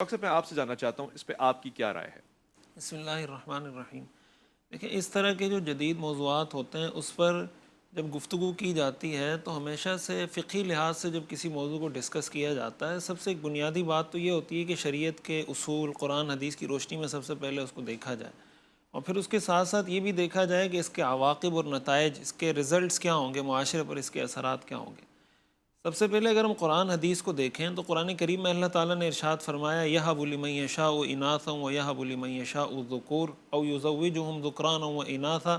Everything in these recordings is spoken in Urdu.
ڈاکٹر صاحب میں آپ سے جاننا چاہتا ہوں اس پہ آپ کی کیا رائے ہے؟ بسم اللہ الرحمن الرحیم۔ دیکھیں، اس طرح کے جو جدید موضوعات ہوتے ہیں اس پر جب گفتگو کی جاتی ہے تو ہمیشہ سے فقہی لحاظ سے جب کسی موضوع کو ڈسکس کیا جاتا ہے، سب سے ایک بنیادی بات تو یہ ہوتی ہے کہ شریعت کے اصول قرآن حدیث کی روشنی میں سب سے پہلے اس کو دیکھا جائے، اور پھر اس کے ساتھ ساتھ یہ بھی دیکھا جائے کہ اس کے عواقب اور نتائج، اس کے رزلٹس کیا ہوں گے، معاشرے پر اس کے اثرات کیا ہوں گے۔ سب سے پہلے اگر ہم قرآن حدیث کو دیکھیں تو قرآن کریم میں اللہ تعالیٰ نے ارشاد فرمایا یَهَبُ لِمَن يَشَاءُ إِنَاثًا وَيَهَبُ لِمَن يَشَاءُ الذُّكُورَ أَوْ يُزَوِّجُهُمْ ذُكْرَانًا وَإِنَاثًا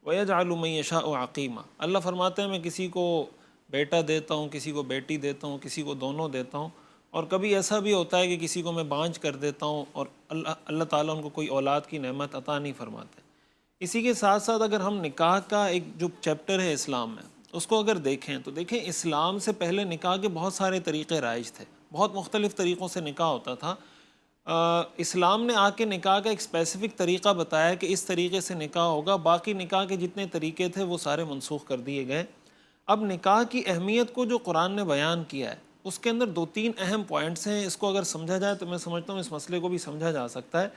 وَيَجْعَلُ مَن يَشَاءُ عَقِيمًا۔ اللہ فرماتے ہیں میں کسی کو بیٹا دیتا ہوں، کسی کو بیٹی دیتا ہوں، کسی کو دونوں دیتا ہوں، اور کبھی ایسا بھی ہوتا ہے کہ کسی کو میں بانجھ کر دیتا ہوں اور اللہ تعالیٰ ان کو کوئی اولاد کی نعمت عطا نہیں فرماتے۔ اسی کے ساتھ ساتھ اگر ہم نکاح کا ایک جو چیپٹر ہے اسلام میں اس کو اگر دیکھیں تو دیکھیں اسلام سے پہلے نکاح کے بہت سارے طریقے رائج تھے، بہت مختلف طریقوں سے نکاح ہوتا تھا۔ اسلام نے آ کے نکاح کا ایک اسپیسیفک طریقہ بتایا کہ اس طریقے سے نکاح ہوگا، باقی نکاح کے جتنے طریقے تھے وہ سارے منسوخ کر دیے گئے۔ اب نکاح کی اہمیت کو جو قرآن نے بیان کیا ہے اس کے اندر دو تین اہم پوائنٹس ہیں، اس کو اگر سمجھا جائے تو میں سمجھتا ہوں اس مسئلے کو بھی سمجھا جا سکتا ہے۔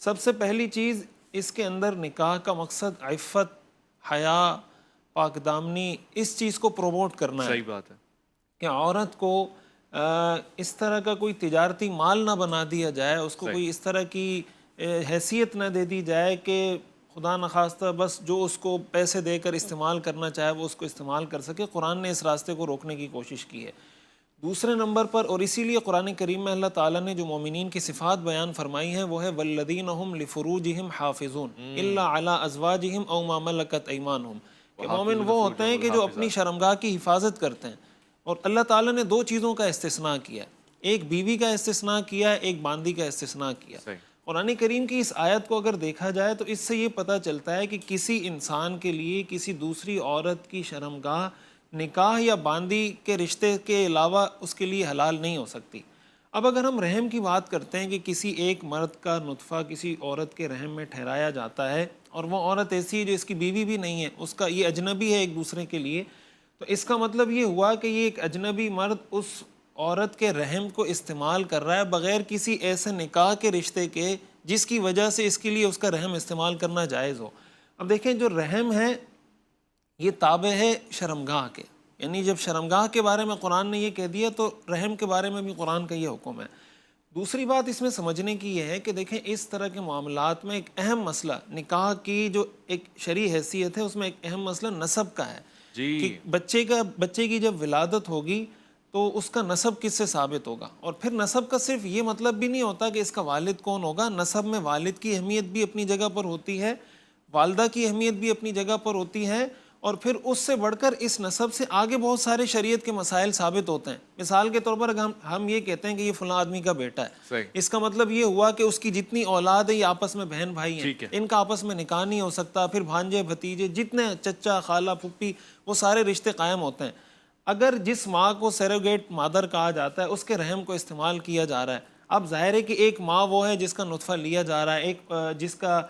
سب سے پہلی چیز، اس کے اندر نکاح کا مقصد عفت، حیا، پاک دامنی، اس چیز کو پروموٹ کرنا ہے صحیح بات ہے۔ کہ عورت کو اس طرح کا کوئی تجارتی مال نہ بنا دیا جائے، اس کو صحیح۔ کوئی اس طرح کی حیثیت نہ دے دی جائے کہ خدا نخواستہ بس جو اس کو پیسے دے کر استعمال کرنا چاہے وہ اس کو استعمال کر سکے۔ قرآن نے اس راستے کو روکنے کی کوشش کی ہے۔ دوسرے نمبر پر، اور اسی لیے قرآن کریم میں اللہ تعالیٰ نے جو مومنین کی صفات بیان فرمائی ہیں وہ ہے وَالَّذِينَ هُمْ لِفُرُوجِهِمْ حَافِظُونَ إِلَّا عَلَىٰ أَزْوَاجِهِمْ أَوْ مَا مَلَكَتْ أَيْمَانُهُمْ کہ مومن وَحَافِظُونَ وہ ہوتے فُرُوجَهُمْ ہیں کہ جو اپنی وَالْحَافِظَاتِ۔ شرمگاہ کی حفاظت کرتے ہیں، اور اللہ تعالیٰ نے دو چیزوں کا استثناء کیا ہے، ایک بیوی کا استثناء کیا ہے، ایک باندی کا استثناء کیا۔ صحیح۔ قرآن کریم کی اس آیت کو اگر دیکھا جائے تو اس سے یہ پتہ چلتا ہے کہ کسی انسان کے لیے کسی دوسری عورت کی شرمگاہ نکاح یا باندی کے رشتے کے علاوہ اس کے لیے حلال نہیں ہو سکتی۔ اب اگر ہم رحم کی بات کرتے ہیں کہ کسی ایک مرد کا نطفہ کسی عورت کے رحم میں ٹھہرایا جاتا ہے، اور وہ عورت ایسی ہے جو اس کی بیوی بھی نہیں ہے، اس کا یہ اجنبی ہے ایک دوسرے کے لیے، تو اس کا مطلب یہ ہوا کہ یہ ایک اجنبی مرد اس عورت کے رحم کو استعمال کر رہا ہے بغیر کسی ایسے نکاح کے رشتے کے جس کی وجہ سے اس کے لیے اس کا رحم استعمال کرنا جائز ہو۔ اب دیکھیں، جو رحم ہے یہ تابع ہے شرمگاہ کے، یعنی جب شرمگاہ کے بارے میں قرآن نے یہ کہہ دیا تو رحم کے بارے میں بھی قرآن کا یہ حکم ہے۔ دوسری بات اس میں سمجھنے کی یہ ہے کہ دیکھیں اس طرح کے معاملات میں ایک اہم مسئلہ نکاح کی جو ایک شرعی حیثیت ہے اس میں ایک اہم مسئلہ نسب کا ہے کہ جی۔ بچے کی جب ولادت ہوگی تو اس کا نسب کس سے ثابت ہوگا، اور پھر نسب کا صرف یہ مطلب بھی نہیں ہوتا کہ اس کا والد کون ہوگا، نسب میں والد کی اہمیت بھی اپنی جگہ پر ہوتی ہے، والدہ کی اہمیت بھی اپنی جگہ پر ہوتی ہے، اور پھر اس سے بڑھ کر اس نسب سے آگے بہت سارے شریعت کے مسائل ثابت ہوتے ہیں۔ مثال کے طور پر اگر ہم یہ کہتے ہیں کہ یہ فلاں آدمی کا بیٹا ہے، صحیح۔ اس کا مطلب یہ ہوا کہ اس کی جتنی اولاد ہے یہ آپس میں بہن بھائی ہیں، ٹھیک ہے۔ ان کا آپس میں نکاح نہیں ہو سکتا، پھر بھانجے بھتیجے جتنے چچا خالہ پھپھی وہ سارے رشتے قائم ہوتے ہیں۔ اگر جس ماں کو سیروگیٹ مادر کہا جاتا ہے اس کے رحم کو استعمال کیا جا رہا ہے، اب ظاہر ہے کہ ایک ماں وہ ہے جس کا نطفہ لیا جا رہا ہے، ایک جس کا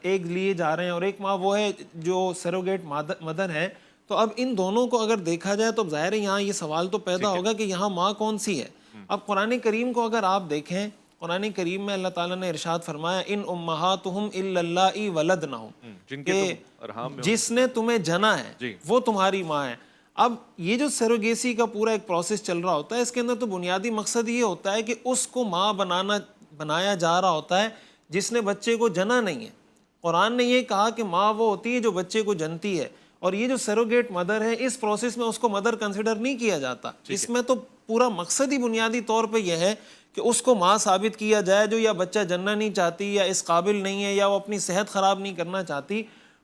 ایگ لیے جا رہے ہیں، اور ایک ماں وہ ہے جو سیروگیٹ مدر ہے، تو اب ان دونوں کو اگر دیکھا جائے تو ظاہر ہے یہاں یہ سوال تو پیدا ہوگا کہ یہاں ماں کون سی ہے۔ اب قرآن کریم کو اگر آپ دیکھیں، قرآن کریم میں اللہ تعالیٰ نے ارشاد فرمایا ان امہاتہم الا اللہ ولدنہم جن کے کہ تم ارحام میں جس نے تمہیں جنا ہے جی۔ وہ تمہاری ماں ہے۔ اب یہ جو سیروگیسی کا پورا ایک پروسیس چل رہا ہوتا ہے اس کے اندر تو بنیادی مقصد یہ ہوتا ہے کہ اس کو ماں بنایا جا رہا ہوتا ہے جس نے بچے کو جنا نہیں ہے۔ قرآن نے یہ کہا کہ ماں وہ ہوتی ہے جو بچے کو جنتی ہے، اور یہ جو سیروگیٹ مدر ہے اس پروسیس میں اس کو مدر کنسیڈر نہیں کیا جاتا۔ اس میں تو پورا مقصد ہی بنیادی طور پہ یہ ہے کہ اس کو ماں ثابت کیا جائے جو یا بچہ جننا نہیں چاہتی، یا اس قابل نہیں ہے، یا وہ اپنی صحت خراب نہیں کرنا چاہتی۔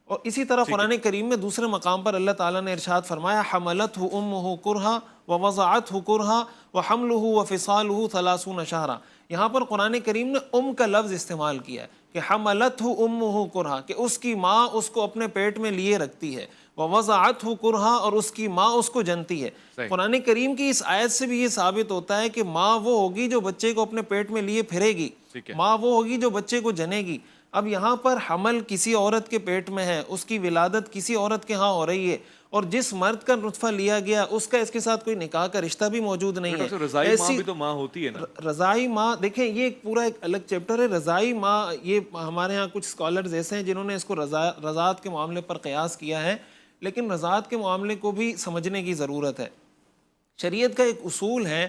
اور اسی طرح قرآن کریم میں دوسرے مقام پر اللہ تعالیٰ نے ارشاد فرمایا حملتہ امہ کرہا ووضعتہ کرہا وحملہ وفصالہ 30 شہرا۔ یہاں پر قرآن کریم نے کا لفظ استعمال کیا ہے کہ حملتہ امہ کرہا، کہ اس کی ماں اس کو اپنے پیٹ میں لیے رکھتی ہے، ووضعتہ کرہا، اور اس کی ماں اس کو جنتی ہے۔ قرآن کریم کی اس آیت سے بھی یہ ثابت ہوتا ہے کہ ماں وہ ہوگی جو بچے کو اپنے پیٹ میں لیے پھرے گی، ماں وہ ہوگی جو بچے کو جنے گی۔ اب یہاں پر حمل کسی عورت کے پیٹ میں ہے، اس کی ولادت کسی عورت کے ہاں ہو رہی ہے، اور جس مرد کا نطفہ لیا گیا اس کا اس کے ساتھ کوئی نکاح کا رشتہ بھی موجود نہیں ہے. رضائی ماں بھی تو ماں ہوتی ہے نا. رضائی ماں دیکھیں یہ ایک پورا ایک الگ چیپٹر ہے. رضائی ماں یہ ہمارے ہاں کچھ اسکالرز ایسے ہیں جنہوں نے اس کو رضاعت کے معاملے پر قیاس کیا ہے, لیکن رضاعت کے معاملے کو بھی سمجھنے کی ضرورت ہے. شریعت کا ایک اصول ہے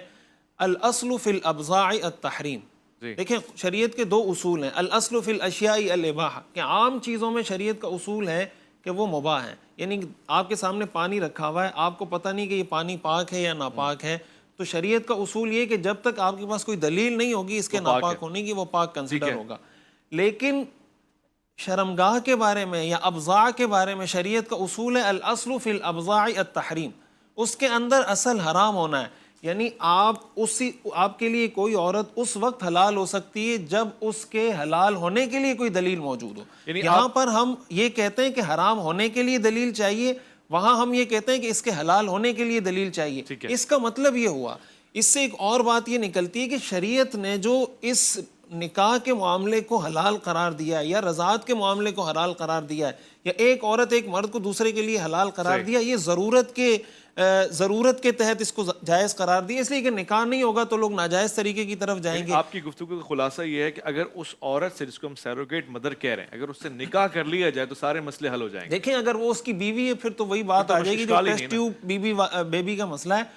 الاصل فی الابضاع التحریم. دیکھیں شریعت کے دو اصول ہیں, الاصل فی الاشیاء الاباحہ, کہ عام چیزوں میں شریعت کا اصول ہے کہ وہ مباح ہیں. یعنی آپ کے سامنے پانی رکھا ہوا ہے, آپ کو پتہ نہیں کہ یہ پانی پاک ہے یا ناپاک ہے, تو شریعت کا اصول یہ کہ جب تک آپ کے پاس کوئی دلیل نہیں ہوگی اس کے ناپاک ہونے کی, وہ پاک کنسیڈر ہوگا. لیکن شرمگاہ کے بارے میں یا ابضاع کے بارے میں شریعت کا اصول ہے الاصل فی الابضاع التحریم. اس کے اندر اصل حرام ہونا ہے. یعنی آپ کے لیے کوئی عورت اس وقت حلال ہو سکتی ہے جب اس کے حلال ہونے کے لیے کوئی دلیل موجود ہو. یہاں پر ہم یہ کہتے ہیں کہ حرام ہونے کے لیے دلیل چاہیے, وہاں ہم یہ کہتے ہیں کہ اس کے حلال ہونے کے لیے دلیل چاہیے. اس کا مطلب یہ ہوا. اس سے ایک اور بات یہ نکلتی ہے کہ شریعت نے جو اس نکاح کے معاملے کو حلال قرار دیا ہے یا رضاعت کے معاملے کو حلال قرار دیا ہے یا ایک عورت ایک مرد کو دوسرے کے لیے حلال قرار دیا, یہ ضرورت کے تحت اس کو جائز قرار دیا, اس لیے کہ نکاح نہیں ہوگا تو لوگ ناجائز طریقے کی طرف جائیں گے. آپ کی گفتگو کا خلاصہ یہ ہے کہ اگر اس عورت سے, جس کو ہم سیروگیٹ مدر کہہ رہے ہیں, اگر اس سے نکاح کر لیا جائے تو سارے مسئلے حل ہو جائیں گے. دیکھیں اگر وہ اس کی بیوی ہے پھر تو وہی بات آ جائے گی جو ٹیسٹ ٹیوب بیبی کا مسئلہ ہے.